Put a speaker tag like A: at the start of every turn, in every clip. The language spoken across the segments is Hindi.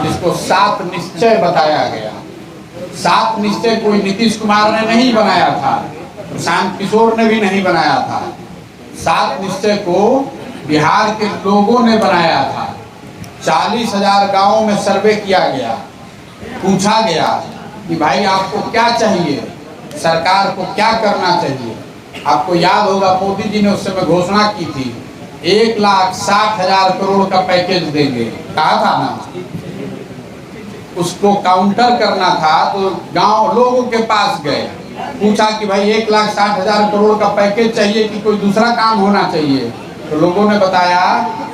A: जिसको 7 निश्चय बताया गया। 7 निश्चय कोई नीतीश कुमार ने नहीं बनाया था, प्रशांत किशोर ने भी नहीं बनाया था। 7 निश्चय को बिहार के लोगों ने बनाया था। 40,000 गांवों में सर्वे किया गया, पूछा गया कि भाई आपको क्या चाहिए, सरकार को क्या करना चाहिए। आपको याद होगा मोदी जी ने उस समय घोषणा की थी 1,60,000 करोड़ का पैकेज देंगे, कहा था ना। उसको काउंटर करना था तो गांव लोगों के पास गए, पूछा कि भाई 1,60,000 करोड़ का पैकेज चाहिए कि कोई दूसरा काम होना चाहिए। तो लोगों ने बताया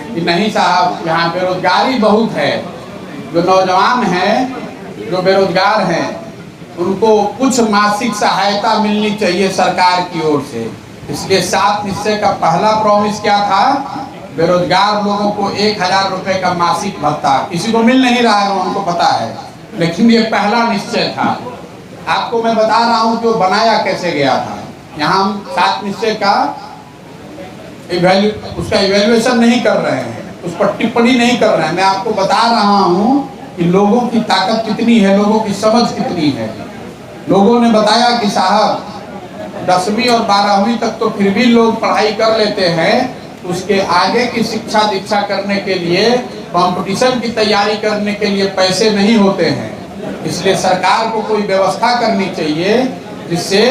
A: कि नहीं साहब, यहाँ बेरोजगारी बहुत है, जो नौजवान हैं, जो बेरोजगार हैं, उनको कुछ मासिक सहायता मिलनी चाहिए सरकार की ओर से। इसलिए 7 निश्चय का पहला प्रॉमिस क्या था, बेरोजगार लोगों को 1,000 रुपए का मासिक भत्ता। किसी को मिल नहीं रहा है, उनको पता है, लेकिन ये पहला निश्चय था। आपको मैं बता रहा हूँ कि वो बनाया कैसे गया था। यहाँ हम 7 निश्चय का उसका इवैल्यूएशन नहीं कर रहे हैं, उस पर टिप्पणी नहीं कर रहे हैं। मैं आपको बता रहा हूँ कि लोगों की ताकत कितनी है, लोगों की समझ कितनी है। लोगों ने बताया कि साहब 10वीं और 12वीं तक तो फिर भी लोग पढ़ाई कर लेते हैं, उसके आगे की शिक्षा दीक्षा करने के लिए, कंपटीशन की तैयारी करने के लिए पैसे नहीं होते हैं। इसलिए सरकार को कोई व्यवस्था करनी चाहिए जिससे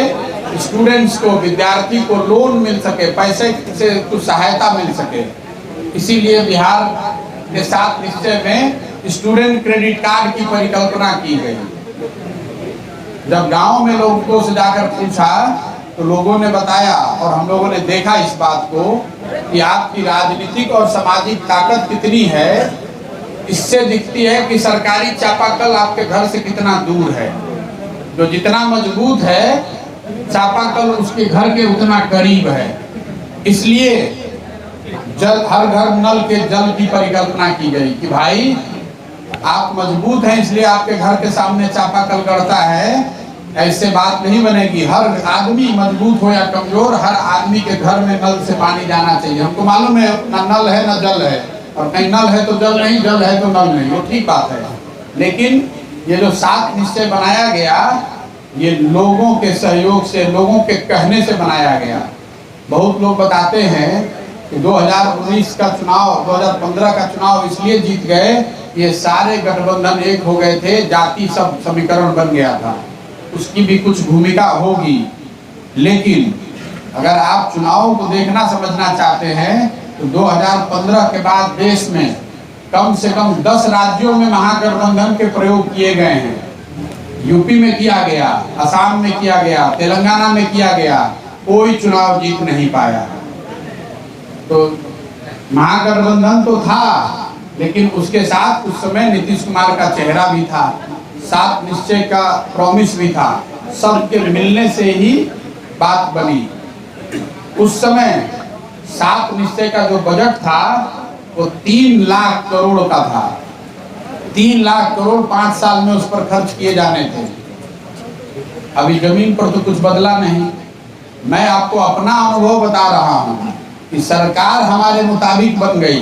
A: स्टूडेंट्स को, विद्यार्थी को लोन मिल सके, पैसे से कुछ सहायता मिल सके। इसीलिए बिहार के 7 निश्चय में स्टूडेंट क्रेडिट कार्ड की परिकल्पना की गई। जब गांव में लोगों से जाकर पूछा तो लोगों ने बताया, और हम लोगों ने देखा इस बात को कि आपकी राजनीतिक और सामाजिक ताकत कितनी है, इससे दिखती है कि सरकारी चापाकल आपके घर से कितना दूर है। जो जितना मजबूत है चापाकल उसके घर के उतना करीब है। इसलिए जल, हर घर नल के जल की परिकल्पना की गई कि भाई आप मजबूत हैं इसलिए आपके घर के सामने चापाकल गड़ता है, ऐसे बात नहीं बनेगी। हर आदमी मजबूत हो या कमजोर, हर आदमी के घर में नल से पानी जाना चाहिए। हमको मालूम है ना नल है ना जल है, और कहीं नल है तो जल नहीं, जल है तो नल नहीं, वो ठीक बात है। लेकिन ये जो 7 निश्चय बनाया गया, ये लोगों के सहयोग से, लोगों के कहने से बनाया गया। बहुत लोग बताते हैं कि 2019 का चुनाव, 2015 का चुनाव इसलिए जीत गए, ये सारे गठबंधन एक हो गए थे, जाति सब समीकरण बन गया था। उसकी भी कुछ भूमिका होगी, लेकिन अगर आप चुनाव को देखना समझना चाहते हैं तो 2015 के बाद देश में कम से कम 10 राज्यों में महागठबंधन के प्रयोग किए गए हैं। यूपी में किया गया, असम में किया गया, तेलंगाना में किया गया, कोई चुनाव जीत नहीं पाया। तो महागठबंधन तो था, लेकिन उसके साथ उस समय नीतीश कुमार का चेहरा भी था, 7 निश्चय का प्रॉमिस भी था, सबके मिलने से ही बात बनी। उस समय 7 निश्चय का जो बजट था वो 3 लाख करोड़ का था। 3 लाख करोड़ 5 साल में उस पर खर्च किए जाने थे। अभी जमीन पर तो कुछ बदला नहीं। मैं आपको अपना अनुभव बता रहा हूँ कि सरकार हमारे मुताबिक बन गई।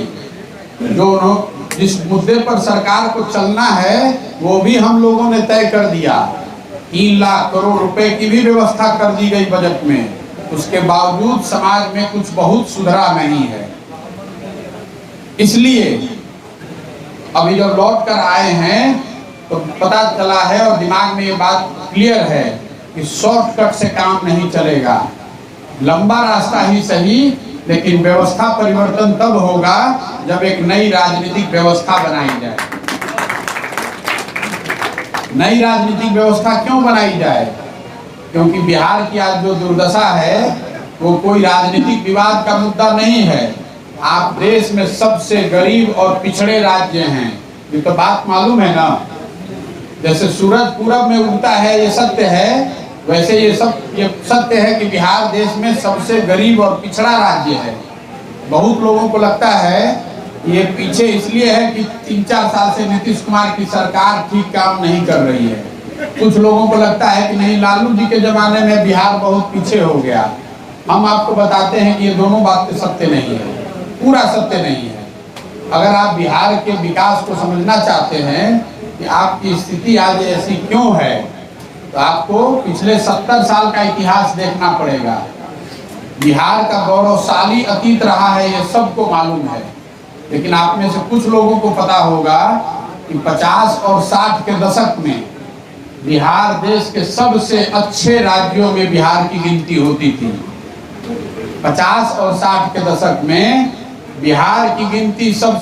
A: जो जिस मुद्दे पर सरकार को चलना है वो भी हम लोगों ने तय कर दिया। 3 लाख करोड़ रुपए की भी व्यवस्था कर दी गई बजट में। उसके बावजूद समाज में कुछ बहुत सुधरा नहीं है। इसलिए अभी जब लौट कर आए हैं तो पता चला है और दिमाग में ये बात क्लियर है कि शॉर्टकट से काम नहीं चलेगा। लंबा रास्ता ही सही, लेकिन व्यवस्था परिवर्तन तब होगा जब एक नई राजनीतिक व्यवस्था बनाई जाए। नई राजनीतिक व्यवस्था क्यों बनाई जाए? क्योंकि बिहार की आज जो दुर्दशा है वो कोई राजनीतिक विवाद का मुद्दा नहीं है। आप देश में सबसे गरीब और पिछड़े राज्य हैं, ये तो बात मालूम है ना। जैसे सूरज पूरब में उगता है ये सत्य है, वैसे ये सत्य है कि बिहार देश में सबसे गरीब और पिछड़ा राज्य है। बहुत लोगों को लगता है ये पीछे इसलिए है कि 3-4 साल से नीतीश कुमार की सरकार ठीक काम नहीं कर रही है। कुछ लोगों को लगता है कि नहीं, लालू जी के जमाने में बिहार बहुत पीछे हो गया। हम आपको बताते हैं कि ये दोनों बातें सत्य नहीं है, पूरा सत्य नहीं है। अगर आप बिहार के विकास को समझना चाहते हैं कि आपकी स्थिति आज ऐसी क्यों है, तो आपको पिछले 70 साल का इतिहास देखना पड़ेगा। बिहार का गौरवशाली अतीत रहा है, ये सबको मालूम है। लेकिन आप में से कुछ लोगों को पता होगा कि 50 और 60 के दशक में बिहार देश के सबसे अच्छे राज्यों में बिहार की गिनती होती थी। 50 और 60 के दशक में बिहार की गिनती सब